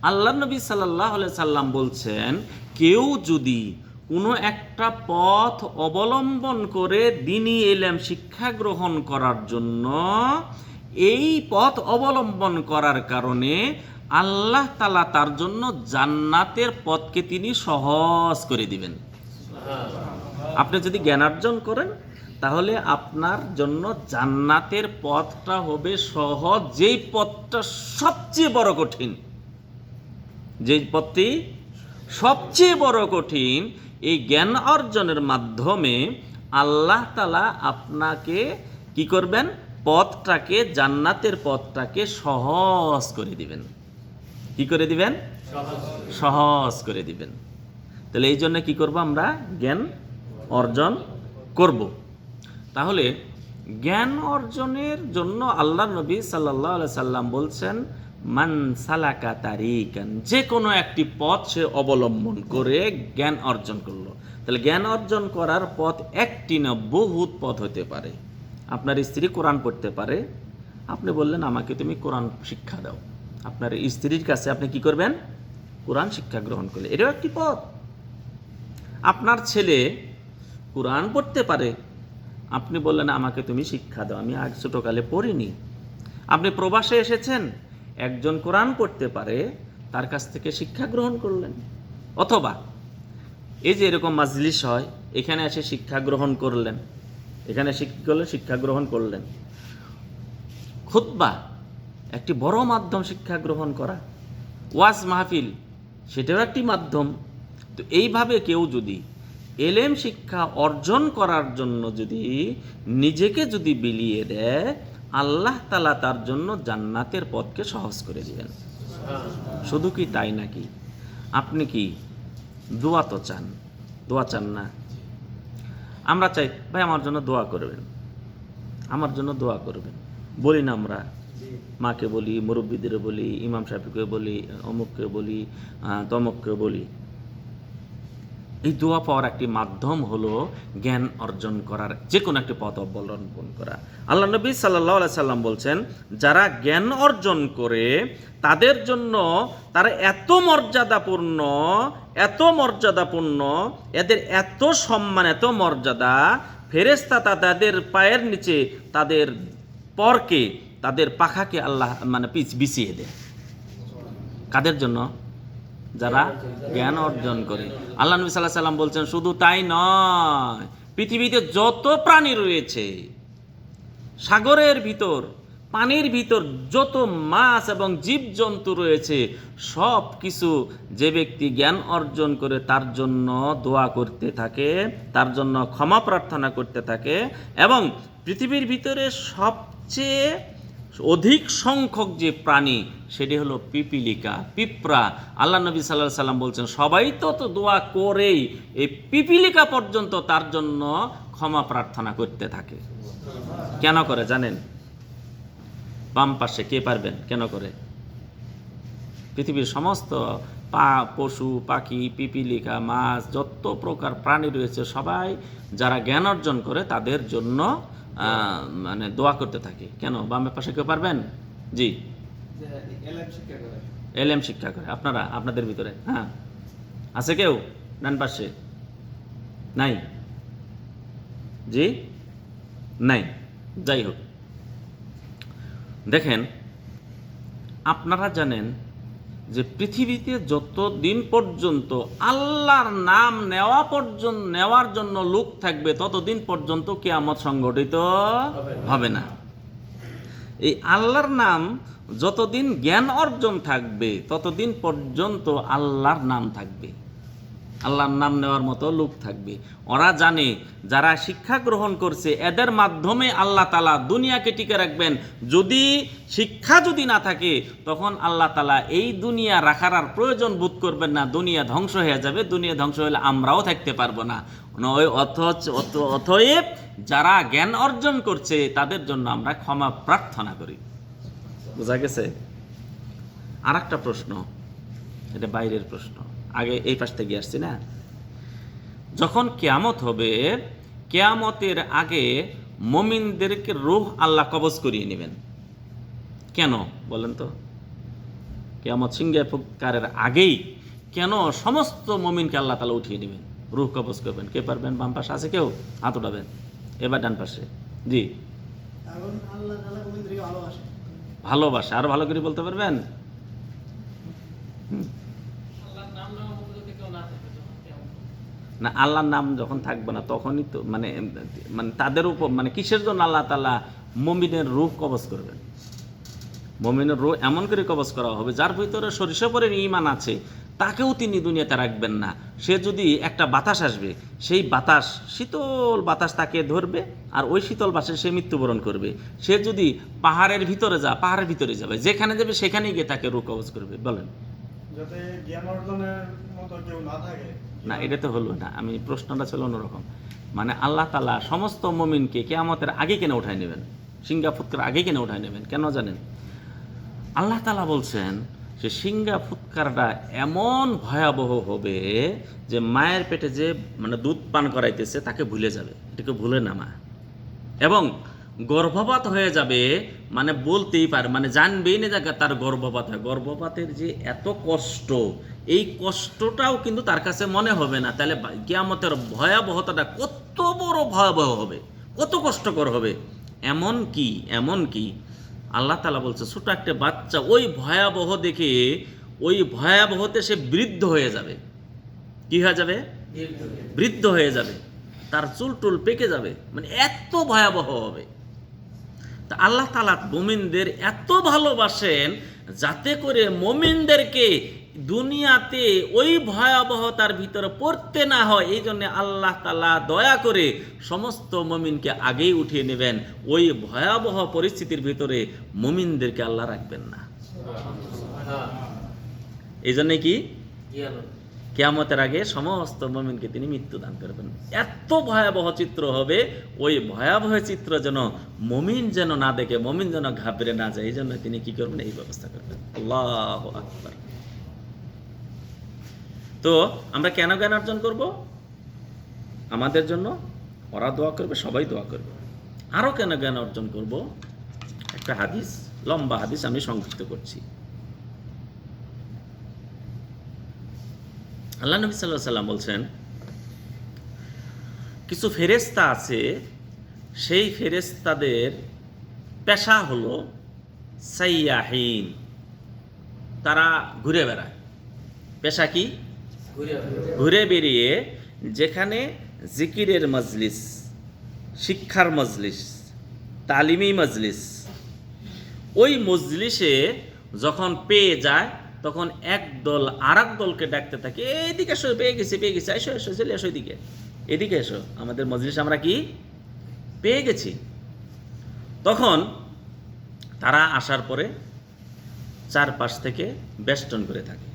আল্লাহ নবী সাল্লাল্লাহু আলাইহি সাল্লাম বলছেন, কেউ যদি কোনো একটা পথ অবলম্বন করে দ্বীনি ইলম শিক্ষা গ্রহণ করার জন্য, এই পথ অবলম্বন করার কারণে আল্লাহ তাআলা তার জন্য জান্নাতের পথকে তিনি সহজ করে দিবেন। আপনি যদি জ্ঞান অর্জন করেন তাহলে আপনার জন্য জান্নাতের পথটা হবে সহজ। যেই পথটা সবচেয়ে বড় কঠিন, যেই পথটি সবচেয়ে বড় কঠিন, এই জ্ঞান অর্জনের মাধ্যমে আল্লাহ তাআলা আপনাকে কি করবেন? পথটাকে, জান্নাতের পথটাকে সহজ করে দিবেন। কি করে দিবেন? সহজ করে দিবেন। তাহলে এই জন্য কি করব? আমরা জ্ঞান অর্জন করব। তাহলে জ্ঞান অর্জনের জন্য আল্লাহ নবী সাল্লাল্লাহু আলাইহি সাল্লাম বলছেন, মান সালাকা তারিকান, যে কোনো একটি পথ সে অবলম্বন করে জ্ঞান অর্জন করলো। তাহলে জ্ঞান অর্জন করার পথ একটি না, বহুত পথ হতে পারে। আপনার স্ত্রী কোরআন পড়তে পারে, আপনি বললেন আমাকে তুমি কোরআন শিক্ষা দাও। আপনার স্ত্রীর কাছে আপনি কি করবেন? কোরআন শিক্ষা গ্রহণ করলে, এটাও একটি পথ। আপনার ছেলে কোরআন পড়তে পারে, আপনি বললেন আমাকে তুমি শিক্ষা দাও, আমি আগে ছোটকালে পড়িনি। আপনি প্রবাসে এসেছেন, একজন কোরআন পড়তে পারে, তার কাছ থেকে শিক্ষা গ্রহণ করলেন। অথবা এই যে এরকম মাজলিস হয়, এখানে এসে শিক্ষা গ্রহণ করলেন, এখানে শিক্ষা গ্রহণ করলেন। খুতবা একটি বড় মাধ্যম শিক্ষা গ্রহণ করা, ওয়াজ মাহফিল সেটাও একটি মাধ্যম। তো এইভাবে কেউ যদি এলেম শিক্ষা অর্জন করার জন্য যদি নিজেকে যদি বিলিয়ে দেয়, আল্লাহ তাআলা তার জন্য জান্নাতের পথকে সহজ করে দিবেন। শুধু কি তাই নাকি? আপনি কি দোয়া তো চান? দোয়া চান না? আমরা চাই ভাই আমার জন্য দোয়া করবেন, আমার জন্য দোয়া করবেন। বলি না আমরা? মাকে বলি, মুরব্বীদের বলি, ইমাম সাহেবকে বলি, অমুককে বলি, তমুককে বলি। এই দোয়া পাওয়ার একটি মাধ্যম হলো জ্ঞান অর্জন করার যে কোনো একটি পথ অবলম্বন করা। আল্লাহ নবী সাল্লাল্লাহু আলাইহি সাল্লাম বলছেন, যারা জ্ঞান অর্জন করে তাদের জন্য তারা এত মর্যাদাপূর্ণ, এদের এত সম্মান, এত মর্যাদা, ফেরেশতা তাদের পায়ের নিচে তাদের পরকে, তাদের পাখাকে আল্লাহ বিছিয়ে দেয়। কাদের জন্য? যারা জ্ঞান অর্জন করে। আল্লাহ নবী সাল্লাল্লাহু আলাইহি সাল্লাম বলছেন, শুধু তাই নয়, পৃথিবীতে যত প্রাণী রয়েছে, সাগরের ভিতর, পানির ভিতর যত মাছ এবং জীবজন্তু রয়েছে, সব কিছু যে ব্যক্তি জ্ঞান অর্জন করে তার জন্য দোয়া করতে থাকে, তার জন্য ক্ষমা প্রার্থনা করতে থাকে। এবং পৃথিবীর ভিতরে সবচেয়ে অধিক সংখ্যক যে প্রাণী, সেটি হলো পিঁপড়া। আল্লাহ নবী সাল্লাল্লাহু আলাইহি সাল্লাম বলছেন, সবাই তো দোয়া করেই এই পিপীলিকা পর্যন্ত তার জন্য ক্ষমা প্রার্থনা করতে থাকে। কেন করে জানেন? বাম পাশে কে পারবেন কেন করে? পৃথিবীর সমস্ত পশু পাখি, পিপীলিকা, মাছ, যত প্রকার প্রাণী রয়েছে, সবাই যারা জ্ঞান অর্জন করে তাদের জন্য দোয়া করতে থাকে। কেন? বামের পাশে কেউ পারবেন? জি, এলএম শিক্ষা করে। আপনাদের ভিতরে হ্যাঁ আছে কেউ? ডান পাশে নাই? জি নাই। যাই হোক, দেখেন, আপনারা জানেন যে পৃথিবীতে যতদিন পর্যন্ত আল্লাহর নাম নেওয়ার জন্য লোক থাকবে, ততদিন পর্যন্ত কিয়ামত সংঘটিত হবে না। এই আল্লাহর নাম যতদিন জ্ঞান অর্জন থাকবে, ততদিন পর্যন্ত আল্লাহর নাম থাকবে, আল্লাহর নাম নেওয়ার মতো লোক থাকবে। ওরা জানে যারা শিক্ষা গ্রহণ করছে, এদের মাধ্যমে আল্লাহ তাআলা দুনিয়াকে টিকে রাখবেন। যদি শিক্ষা না থাকে, তখন আল্লাহ তাআলা এই দুনিয়া রাখার আর প্রয়োজন বোধ করবেন না। দুনিয়া ধ্বংস হয়ে যাবে। দুনিয়া ধ্বংস হলে আমরাও থাকতে পারবো না। অতএব যারা জ্ঞান অর্জন করছে তাদের জন্য আমরা ক্ষমা প্রার্থনা করি। বোঝা গেছে? আর একটা প্রশ্ন, এটা বাইরের প্রশ্ন, আগে এই পাশ থেকে আসছি না। যখন কিয়ামত হবে, কিয়ামতের আগে মুমিনদেরকে রূহ আল্লাহ কবজ করিয়ে নেবেন। কেন বলেন তো? কিয়ামত সিংহে ফুৎকারের আগেই কেন সমস্ত মুমিনকে আল্লাহ তাআলা উঠিয়ে নেবেন, রূহ কবজ করবেন? কে পারবেন? বাম পাশে আছে কেউ? হাত উঠাবেন। এবার ডান পাশে। জি, ভালোবাসে। আরো ভালো করে বলতে পারবেন? না, আল্লাহর নাম যখন থাকবে না, তখনই তো তাদের উপর কিসের জন্য আল্লাহ তাআলা মুমিনের রূহ কবজ করবেন? মুমিনের রূহ এমন করে কবজ করা হবে, যার ভিতরে সরিষাপরের ঈমান আছে, তাকেও তিনি দুনিয়াতে রাখবেন না। সে যদি একটা বাতাস আসবে, সেই বাতাস, শীতল বাতাস তাকে ধরবে, আর ওই শীতল বাতাসে সে মৃত্যুবরণ করবে। সে যদি পাহাড়ের ভিতরে যাবে, যেখানে যাবে সেখানেই গিয়ে তাকে রূহ কবজ করবে। বলেন, যাতে জ্ঞান অর্জনের মতো কেউ না থাকে। না, এটা তো হলো না। আমি প্রশ্নটা ছিল অন্যরকম। আল্লাহ তাআলা সমস্ত মুমিনকে কিয়ামতের আগে কেন উঠায় নেবেন? সিংহা ফুৎকার আগে কেন উঠায় নেবেন? কেন জানেন? আল্লাহ তাআলা বলছেন যে সিংহা ফুৎকারটা এমন ভয়াবহ হবে যে মায়ের পেটে যে দুধ পান করাইতেছে তাকে ভুলে যাবে, এটাকে ভুলে না মা। এবং গর্ভপাত হয়ে যাবে, বলতেই পারে, জানবেই না যে তার গর্ভপাত হয়। গর্ভপাতের যে এত কষ্ট, এই কষ্টটাও কিন্তু তার কাছে মনে হবে না। তাহলে কিয়ামতের ভয়াবহতাটা কত বড় ভয়াবহ হবে, কত কষ্টকর হবে। এমন কি আল্লাহ তাআলা বলছে, ছোট একটা বাচ্চা ওই ভয়াবহ দেখে, ওই ভয়াবহতে সে বৃদ্ধ হয়ে যাবে। কি হয়ে যাবে? বৃদ্ধ হয়ে যাবে। তার চুল টুল পেকে যাবে। এত ভয়াবহ হবে। তা আল্লাহ তাআলা মুমিনদের এত ভালোবাসেন, যাতে করে মুমিনদেরকে দুনিয়াতে ওই ভয়াবহতার ভিতরে পড়তে না হয়। এই জন্য আল্লাহ তাআলা দয়া করে সমস্ত মুমিনকে আগেই উঠিয়ে নেবেন। ওই ভয়াবহ পরিস্থিতির ভিতরে মুমিনদেরকে আল্লাহ রাখবেন না। এই জন্য কি কিয়ামতের আগে সমস্ত মুমিনকে তিনি মৃত্যু দান করবেন। এত ভয়াবহ চিত্র হবে, ওই ভয়াবহ চিত্র যেন মুমিন যেন না দেখে, মুমিন যেন ঘাবড়ে না যায়, এই জন্য তিনি কি করবেন? এই ব্যবস্থা করবেন। আল্লাহু আকবার। তো আমরা কেন জ্ঞান অর্জন করব? আমাদের জন্য ওরা দোয়া করবে, সবাই দোয়া করবে। আরও কেন জ্ঞান অর্জন করব, একটা হাদিস, লম্বা হাদিস আমি সংক্ষিপ্ত করছি। আল্লাহ নবী সাল্লাল্লাহু আলাইহি সাল্লাম বলছেন, কিছু ফেরেশতা আছে, সেই ফেরেশতাদের পেশা হলো সাইয়াহিন, তারা ঘুরে বেড়ায়। পেশা কি? ঘুরে বেরিয়ে যেখানে জিকিরের মজলিস, শিক্ষার মজলিস, তালিমি মজলিস, ওই মজলিসে যখন পেয়ে যায় তখন একদল আর এক দলকে ডাকতে থাকে, এদিকে এসো, পেয়ে গেছি, এসো এসো, চলে এসো, এদিকে এসো, আমাদের মজলিস আমরা কি পেয়ে গেছি। তখন তারা আসার পরে চারপাশ থেকে বেষ্টন করে থাকে।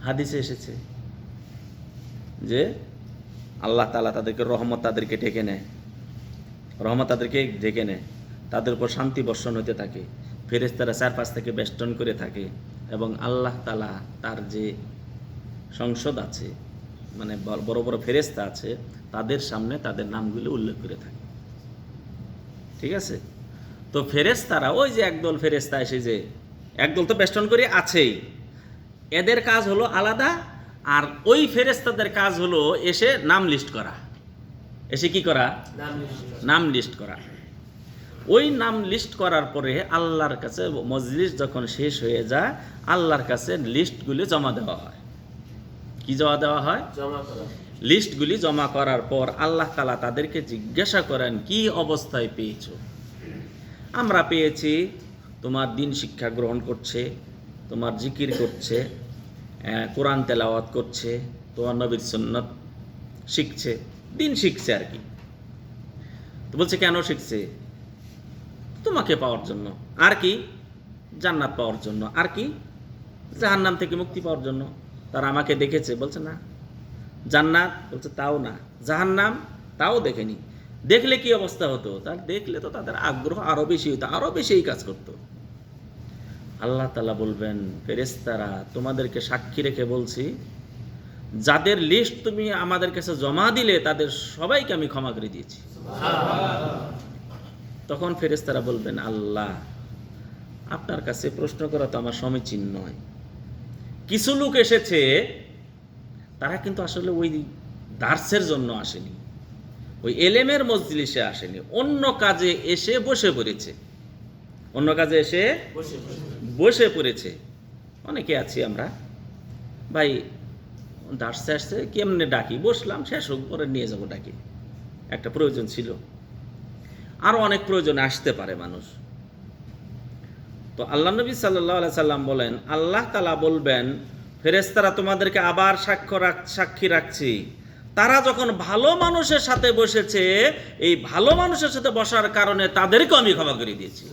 হাদিসে এসেছে যে আল্লাহ তাআলা তাদেরকে রহমত, তাদেরকে ঢেকে নেয়, রহমত তাদেরকে ঢেকে নেয়, তাদের উপর শান্তি বর্ষণ হতে থাকে, ফেরেশতারা চারপাশ থেকে বেষ্টন করে থাকে, এবং আল্লাহ তাআলা তার যে সংসদ আছে, মানে বড় বড় ফেরেশতা আছে, তাদের সামনে তাদের নামগুলো উল্লেখ করে থাকে। ঠিক আছে? তো ফেরেশতারা, ওই যে একদল ফেরেশতা এসে, যে একদল তো বেষ্টন করে আছেই, এদের কাজ হলো আলাদা, আর ওই ফেরেশতাদের কাজ হলো এসে নাম লিস্ট করা। এসে কি করা? নাম লিস্ট করা। ওই নাম লিস্ট করার পরে আল্লাহর কাছে মজলিস যখন শেষ হয়ে যায়, আল্লাহর কাছে লিস্টগুলি জমা দেওয়া হয়। কি জমা দেওয়া হয়? লিস্টগুলি জমা করার পর আল্লাহ তাআলা তাদেরকে জিজ্ঞাসা করেন, কি অবস্থায় পেয়েছো? আমরা পেয়েছি তোমার দিন শিক্ষা গ্রহণ করছে, তোমার জিকির করছে, কোরআন তেলাওয়াত করছে, তোমার নবীর সুন্নাত শিখছে, দিন শিখছে আর কি। তো বলছে কেন শিখছে? তোমাকে পাওয়ার জন্য। আর কি? জান্নাত পাওয়ার জন্য। আর কি? জাহান্নাম থেকে মুক্তি পাওয়ার জন্য। তারা আমাকে দেখেছে, বলছে না। জান্নাত? বলছে তাও না। জাহান্নাম? তাও দেখেনি। দেখলে কি অবস্থা হতো? তার দেখলে তো তাদের আগ্রহ আরো বেশি হতো, আরো বেশি এই কাজ করতো। আল্লাহ তাআলা বলবেন, ফেরেশতারা তোমাদেরকে সাক্ষী রেখে বলছি, যাদের লিস্ট তুমি আমাদের কাছে জমা দিলে তাদের সবাইকে আমি ক্ষমা করে দিয়েছি। তখন ফেরেশতারা বলবেন, আল্লাহ আপনার কাছে প্রশ্ন করা তো আমার সমীচীন নয়। কিছু লোক এসেছে, তারা কিন্তু আসলে ওই দার্সের জন্য আসেনি, ওই এলেমের মজলিসে আসেনি, অন্য কাজে এসে বসে পড়েছে, অন্য কাজে এসে বসে পড়েছে। অনেকে আছি আমরা, ভাই দার্সে আসছে, কেমনে ডাকি, বসলাম, শেষ হোক পরে নিয়ে যাবো ডাকি, একটা প্রয়োজন ছিল, আরো অনেক প্রয়োজনে আসতে পারে মানুষ। তো আল্লাহ নবী সাল্লাল্লাহু আলাইহি সাল্লাম বলেন, আল্লাহ তাআলা বলবেন, ফেরেশতারা তোমাদেরকে আবার সাক্ষী রাখছি, তারা যখন ভালো মানুষের সাথে বসেছে, এই ভালো মানুষের সাথে বসার কারণে তাদেরকেও আমি ক্ষমা করে দিয়েছি।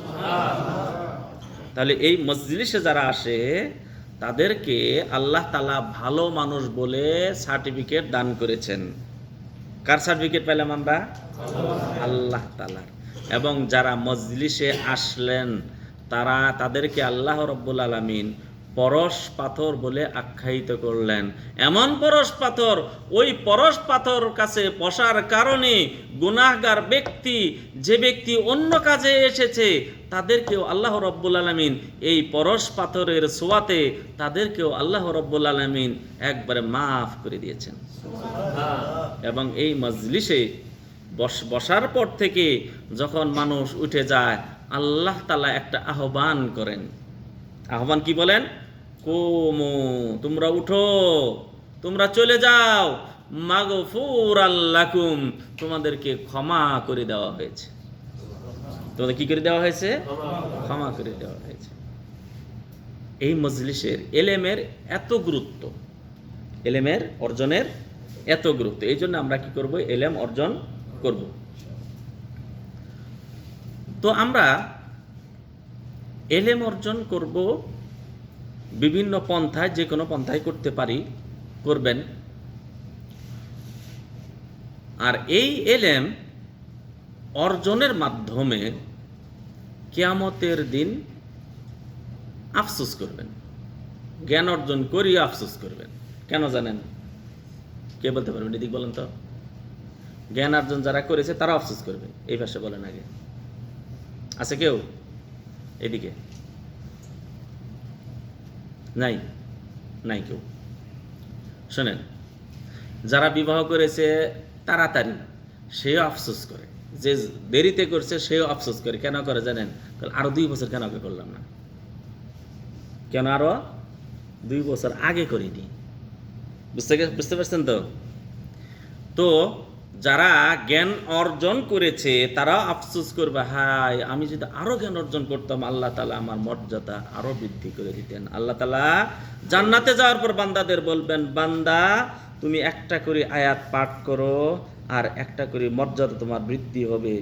তাহলে এই মজলিসে যারা আসে তাদেরকে আল্লাহ তাআলা ভালো মানুষ বলে সার্টিফিকেট দান করেছেন। কার সার্টিফিকেট পেলাম আমরা? আল্লাহ তাআলার। এবং যারা মজলিসে আসলেন তাদেরকে আল্লাহ রাব্বুল আলামিন পরশ পাথর বলে আখ্যায়িত করলেন। এমন পরশ পাথর, ওই পরশ পাথর কাছে বসার কারণে গুনাহগার ব্যক্তি, যে ব্যক্তি অন্য কাজে এসেছে, তাদেরকেও আল্লাহ রাব্বুল আলামিন এই পরশ পাথরের ছোঁয়াতে তাদেরকেও আল্লাহ রাব্বুল আলামিন একবারে মাফ করে দিয়েছেন। এবং এই মজলিসে বসার পর থেকে যখন মানুষ উঠে যায়, আল্লাহ তাআলা একটা আহ্বান করেন। আহ্বান কি বলেন? কুমু, তোমরা উঠো, তোমরা চলে যাও, মাগফুরাল লাকুম, তোমাদেরকে ক্ষমা করে দেওয়া হয়েছে। তোমাদের কি করে দেওয়া হয়েছে? ক্ষমা করে দেওয়া হয়েছে। এই মজলিসের এলেমের এত গুরুত্ব, এলেমের অর্জনের এত গুরুত্ব, এই জন্য আমরা কি করব? এলেম অর্জন করব। তো আমরা এলেম অর্জন করব বিভিন্ন পন্থায়, যে কোনো পন্থায় করতে পারি, করবেন। আর এই এলেম অর্জনের মাধ্যমে কিয়ামতের দিন আফসোস করবেন, জ্ঞান অর্জন করিয়ে আফসোস করবেন। কেন জানেন? কে বলতে পারবেন? এদিক বলেন তো। জ্ঞান অর্জন যারা করেছে তারা আফসোস করবে। এই পাশে বলেন আগে, আছে কেউ? এদিকে নাই, নাই কেউ। শোনেন, যারা বিবাহ করেছে তাড়াতাড়ি সেও আফসোস করে, যে দেরিতে করছে সেও আফসোস করে। কেন করে জানেন? আরো 2 বছর কেন আগে করলাম না, কেন আরো 2 বছর আগে করিনি। বুঝতে পারছেন তো? তো যারা জ্ঞান অর্জন করেছে তারা আফসোস করবে, হায় আমি যদি আরো জ্ঞান অর্জন করতাম, আল্লাহ তাআলা আমার মর্যাদা আরো বৃদ্ধি করে দিতেন। আল্লাহ তাআলা জান্নাতে যাওয়ার পর বান্দাদের বলবেন, বান্দা তুমি একটা করে আয়াত পাঠ করো, আর একটা করে মর্যাদা তোমার বৃদ্ধি হবে,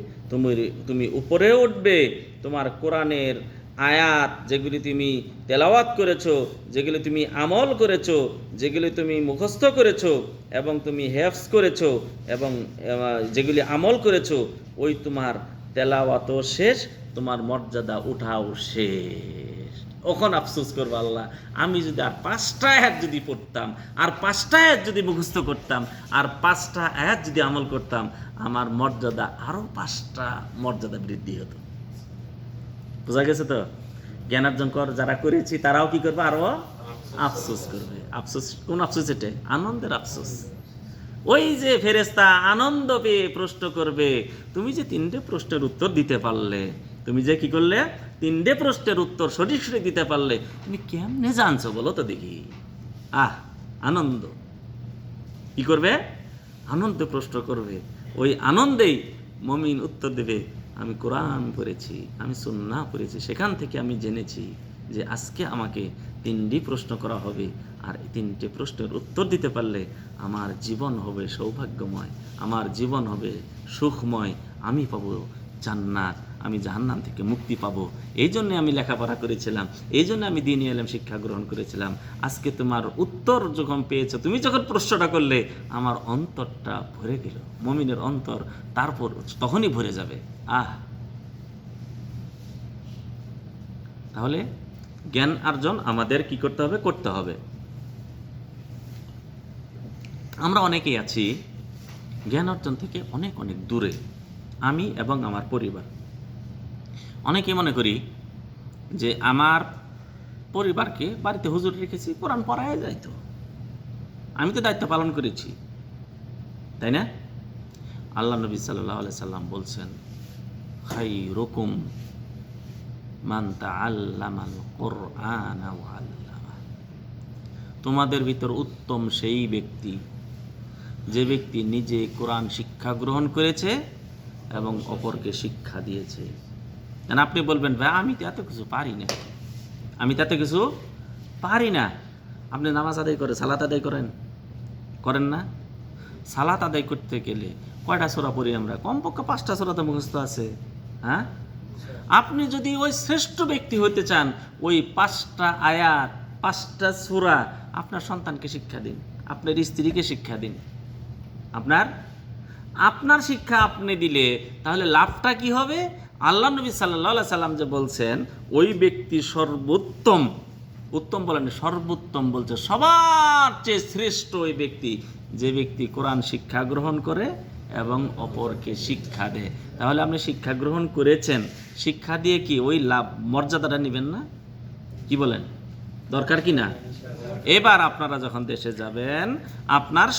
তুমি উপরে উঠবে। তোমার কোরআনের আয়াত যেগুলি তুমি তেলাওয়াত করেছো, যেগুলি তুমি আমল করেছো, যেগুলি তুমি মুখস্থ করেছো এবং তুমি হেফজ করেছো এবং যেগুলি আমল করেছো, ওই তোমার তেলাওয়াতও শেষ, তোমার মর্যাদা উঠাও শেষ। ওখন আফসোস করবো, আল্লাহ আমি যদি আর 5টা আয়াত যদি পড়তাম, আর 5টা আয়াত যদি মুখস্থ করতাম, আর 5টা আয়াত যদি আমল করতাম, আমার মর্যাদা আরো 5টা মর্যাদা বৃদ্ধি হতো। বোঝা গেছে তো? জ্ঞানার্জন যারা করেছি তারাও কি করবে? আরো আফসোস করবে। আফসোস কোন আফসোস? এটা আনন্দের আফসোস। ওই যে ফেরেশতা আনন্দ পেয়ে প্রশ্ন করবে, তুমি যে 3টে প্রশ্নের উত্তর দিতে পারলে, তুমি যে কি করলে 3টে প্রশ্নের উত্তর সঠিক সঠিক দিতে পারলে, তুমি কেমনে জানছো বলো তো দেখি। আনন্দ কি করবে? আনন্দ প্রশ্ন করবে। ওই আনন্দেই মুমিন উত্তর দেবে, আমি কোরআন পড়েছি, আমি সুন্নাহ পড়েছি, সেখান থেকে আমি জেনেছি যে আজকে আমাকে 3টি প্রশ্ন করা হবে, আর এই 3টে প্রশ্নের উত্তর দিতে পারলে আমার জীবন হবে সৌভাগ্যময়, আমার জীবন হবে সুখময়, আমি পাবো জান্নাত, আমি জাহান্নাম থেকে মুক্তি পাবো। এই জন্যে আমি লেখাপড়া করেছিলাম, এই জন্য আমি দ্বীনি ইলম শিক্ষা গ্রহণ করেছিলাম। আজকে তোমার উত্তর যখন পেয়েছো, তুমি যখন প্রশ্নটা করলে, আমার অন্তরটা ভরে গেল। মুমিনের অন্তর তারপর তখনই ভরে যাবে। তাহলে জ্ঞান অর্জন আমাদের কি করতে হবে? করতে হবে। আমরা অনেকেই আছি জ্ঞান অর্জন থেকে অনেক অনেক দূরে, আমি এবং আমার পরিবার। অনেকেই মনে করি যে আমার পরিবারকে বাড়িতে হুজুর রেখেছি, কোরআন পড়ায় যাইতো, আমি তো দায়িত্ব পালন করেছি, তাই না? আল্লাহ নবী সাল্লাল্লাহু আলাইহি সাল্লাম বলছেন, খায়রুকুম মান তাআল্লামাল কুরআনা ওয়া আল্লামা। তোমাদের ভিতর উত্তম সেই ব্যক্তি যে ব্যক্তি নিজে কোরআন শিক্ষা গ্রহণ করেছে এবং অপরকে শিক্ষা দিয়েছে। আপনি বলবেন, ভাই আমি তো এত কিছু পারি না, আমি তো এত কিছু পারি না। আপনি নামাজ আদায় করে সালাত আদায় করেন না? সালাত আদায় করতে গেলে কয়টা সূরা পড়ি আমরা? কমপক্ষে 5টা সূরা তো মুখস্থ আছে। হ্যাঁ, আপনি যদি ওই শ্রেষ্ঠ ব্যক্তি হতে চান, ওই 5টা আয়াত 5টা সূরা আপনার সন্তানকে শিক্ষা দিন, আপনার স্ত্রীকে শিক্ষা দিন। আপনার শিক্ষা আপনি দিলে তাহলে লাভটা কি হবে? আল্লাহ নবী সাল্লাল্লাহু আলাইহি সাল্লাম যে বলছেন, ওই ব্যক্তি সর্বোত্তম, উত্তম বলেন সর্বোত্তম বলছে, সবার চেয়ে শ্রেষ্ঠ ওই ব্যক্তি যে ব্যক্তি কোরআন শিক্ষা গ্রহণ করে এবং অপরকে শিক্ষা দেয়। তাহলে আপনি শিক্ষা গ্রহণ করেছেন, শিক্ষা দিয়ে কি ওই লাভ মর্যাদাটা নেবেন না? কি বলেন? দরকার কি না? এবার আপনারা যখন দেশে যাবেন, আপনার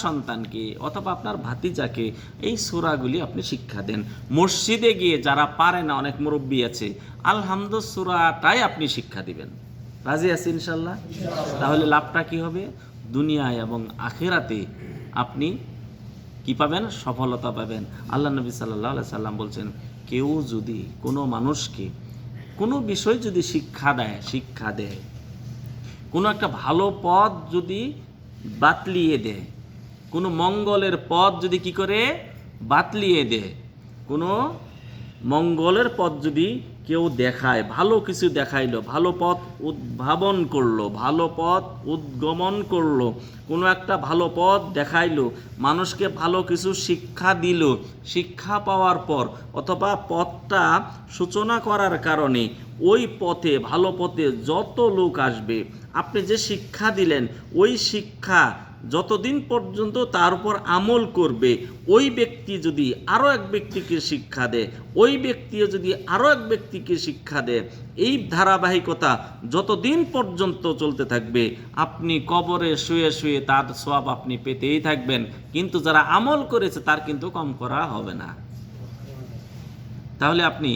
সন্তানকে অথবা আপনার ভাতিজাকে এই সূরাগুলি আপনি শিক্ষা দেন। মসজিদে গিয়ে যারা পারে না, অনেক মুরব্বী আছে, আলহামদুলিল্লাহ সূরাটাই আপনি শিক্ষা দিবেন। রাজি আছি ইনশাআল্লাহ? তাহলে লাভটা কি হবে? দুনিয়ায় এবং আখিরাতে আপনি কি পাবেন? সফলতা পাবেন। আল্লাহ নবী সাল্লাল্লাহু আলাইহি সাল্লাম বলছেন, কেউ যদি কোনো মানুষকে কোনো বিষয় যদি শিক্ষা দেয়, কোনো একটা ভালো পথ যদি বাতলিয়ে দেয়, কোনো মঙ্গলের পথ যদি কি করে বাতলিয়ে দেয়, কোনো মঙ্গলের পথ যদি কেউ দেখায়, ভালো কিছু দেখাইলো, ভালো পথ উদ্ভাবন করলো, ভালো পথ উদ্গমন করলো, কোনো একটা ভালো পথ দেখাইলো, মানুষকে ভালো কিছু শিক্ষা দিল, শিক্ষা পাওয়ার পর অথবা পথটা সূচনা করার কারণে ওই পথে, ভালো পথে যত লোক আসবে, আপনি যে শিক্ষা দিলেন, ওই শিক্ষা যতদিন পর্যন্ত তার উপর আমল করবে, ওই ব্যক্তি যদি আরও এক ব্যক্তিকে শিক্ষা দেয়, ওই ব্যক্তিও যদি আরও এক ব্যক্তিকে শিক্ষা দেয়, এই ধারাবাহিকতা যতদিন পর্যন্ত চলতে থাকবে, আপনি কবরে শুয়ে শুয়ে তার সওয়াব আপনি পেতেই থাকবেন, কিন্তু যারা আমল করেছে তার কিন্তু কম করা হবে না। তাহলে আপনি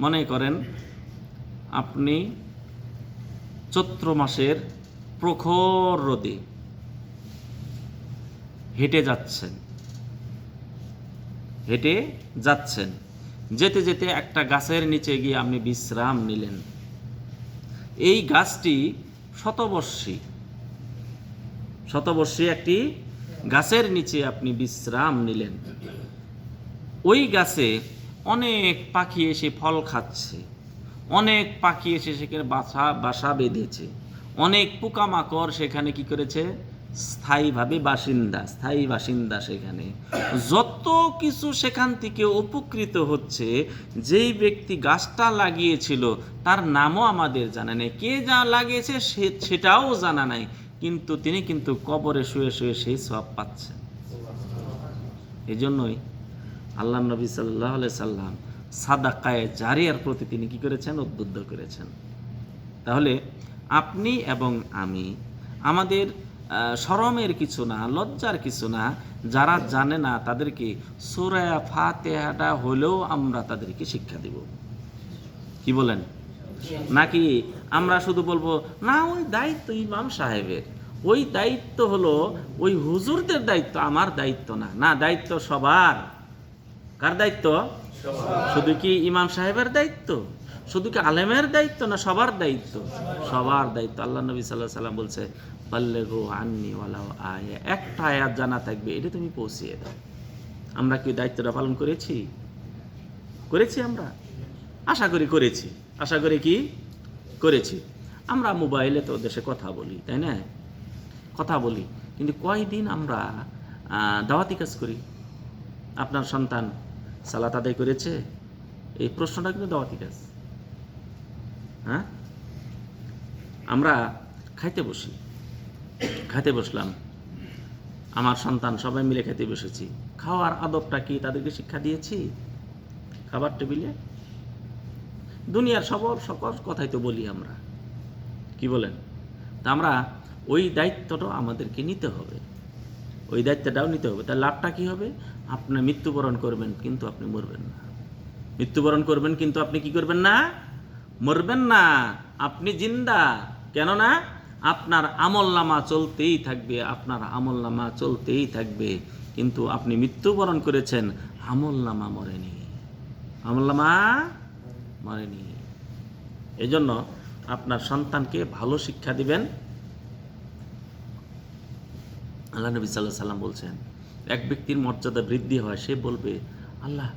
মনে করেন আপনি চৈত্র মাসের প্রখর রোদে হেঁটে যাচ্ছেন, যেতে যেতে একটা গাছের নিচে গিয়ে আপনি বিশ্রাম নিলেন। এই গাছটি শতবর্ষী একটি গাছের নিচে আপনি বিশ্রাম নিলেন। ওই গাছে অনেক পাখি এসে ফল খাচ্ছে, অনেক পাখি এসে সেখানে বাসা বেঁধেছে, অনেক পোকামাকড় সেখানে কি করেছে, স্থায়ী বাসিন্দা সেখানে। যত কিছু সেখান থেকে উপকৃত হচ্ছে, যেই ব্যক্তি গাছটা লাগিয়েছিল তার নামও আমাদের জানা নেই, কে যা লাগিয়েছে সেটাও জানা নাই, কিন্তু তিনি কিন্তু কবরে শুয়ে শুয়ে সেই সওয়াব পাচ্ছেন। এই জন্যই আল্লাহ নবী সাল্লাল্লাহু আলাইহি সাল্লাম সাদাকায়ে জারিয়ার প্রতি তিনি কি করেছেন, উদ্বুদ্ধ করেছেন। তাহলে আপনি এবং আমি, আমাদের শরমের কিছু না, লজ্জার কিছু না, যারা জানে না তাদেরকে সূরা ফাতিহাটা হলেও আমরা তাদেরকে শিক্ষা দেব। কি বলেন? নাকি আমরা শুধু বলবো না ওই দায়িত্ব ইমাম সাহেবের, ওই দায়িত্ব হলো ওই হুজুরদের দায়িত্ব, আমার দায়িত্ব না। না, দায়িত্ব সবার। কার দায়িত্ব? শুধু কি ইমাম সাহেবের দায়িত্ব? শুধু কি আলেমের দায়িত্ব? না, সবার দায়িত্ব। সবার দায়িত্ব। আল্লাহ নবী সাল্লাল্লাহু আলাইহি সাল্লাম বলছে বাল্লিগু আন্নি ওয়ালাউ আয়া, একটা আয়াত জানা থাকবে, এটা তুমি পৌঁছিয়ে দাও। আমরা কি দায়িত্বটা পালন করেছি? আমরা আশা করি কি করেছি। আমরা মোবাইলে তো দেশে কথা বলি, তাই না? কথা বলি, কিন্তু কয়দিন আমরা দাওয়াতি কাজ করি? আপনার সন্তান সালাত আদায় করেছে? এই প্রশ্নটা কিন্তু দাওয়াতি কাজ। হ্যাঁ, আমরা খাইতে বসলাম, আমার সন্তান সবাই মিলে খাইতে বসেছি, খাওয়ার আদবটা কি তাদেরকে শিক্ষা দিয়েছি? খাবার টেবিলে দুনিয়ার সকল কথাই তো বলি আমরা, কি বলেন? তা আমরা ওই দায়িত্বটাও আমাদেরকে নিতে হবে, ওই দায়িত্বটাও নিতে হবে। তার লাভটা কি হবে? আপনি মৃত্যুবরণ করবেন কিন্তু আপনি মরবেন না। মৃত্যুবরণ করবেন কিন্তু আপনি কি করবেন না? মরবেন না। আপনি জিন্দা। কেননা আপনার আমলনামা চলতেই থাকবে, কিন্তু আপনি মৃত্যুবরণ করেছেন, আমলনামা মরেনি। এজন্য আপনার সন্তানকে ভালো শিক্ষা দিবেন। আল্লাহ নবী সাল্লাল্লাহু আলাইহি সাল্লাম বলছেন, এক ব্যক্তির মর্যাদা বৃদ্ধি হয়, সে বলবে আল্লাহ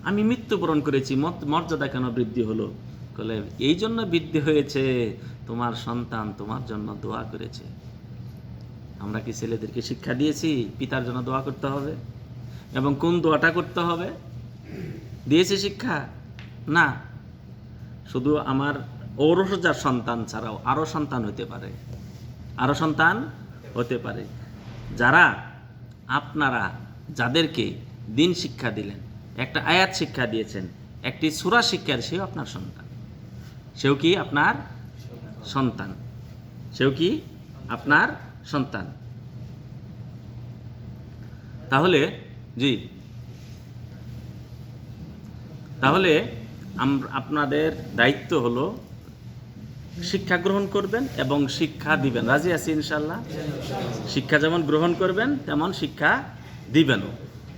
আমি মৃত্যুবরণ করেছি, মর্যাদা কেন বৃদ্ধি হলো? বলে এই জন্য বৃদ্ধি হয়েছে, তোমার সন্তান তোমার জন্য দোয়া করেছে। আমরা কি ছেলেদেরকে শিক্ষা দিয়েছি পিতার জন্য দোয়া করতে হবে এবং কোন দোয়াটা করতে হবে? দিয়েছি শিক্ষা? না, শুধু আমার ঔরসজার সন্তান ছাড়াও আরও সন্তান হতে পারে। যারা আপনারা যাদেরকে দিন শিক্ষা দিলেন, একটা আয়াত শিক্ষা দিয়েছেন, একটি সূরা শিক্ষা, সেও আপনার সন্তান। তাহলে আপনাদের দায়িত্ব হলো শিক্ষা গ্রহণ করবেন এবং শিক্ষা দিবেন। রাজি আছি ইনশাআল্লাহ? শিক্ষা যেমন গ্রহণ করবেন তেমন শিক্ষা দিবেনও।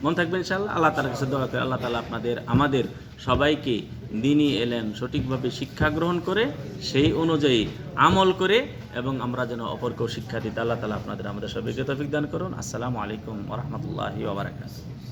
মন থাকবে ইনশাআল্লাহ। আল্লাহ তাআলার কাছে দোয়া করে আল্লাহ তাআলা আমাদের সবাইকে দ্বীনি ইলম সঠিকভাবে শিক্ষা গ্রহণ করে সেই অনুযায়ী আমল করে এবং আমরা যেন অপরকেও শিক্ষা দিতে আল্লাহ তাআলা আমাদের সবাইকে তৌফিক দান করুন। আসসালামু আলাইকুম ওয়া রাহমাতুল্লাহি ওয়া বারাকাতুহু।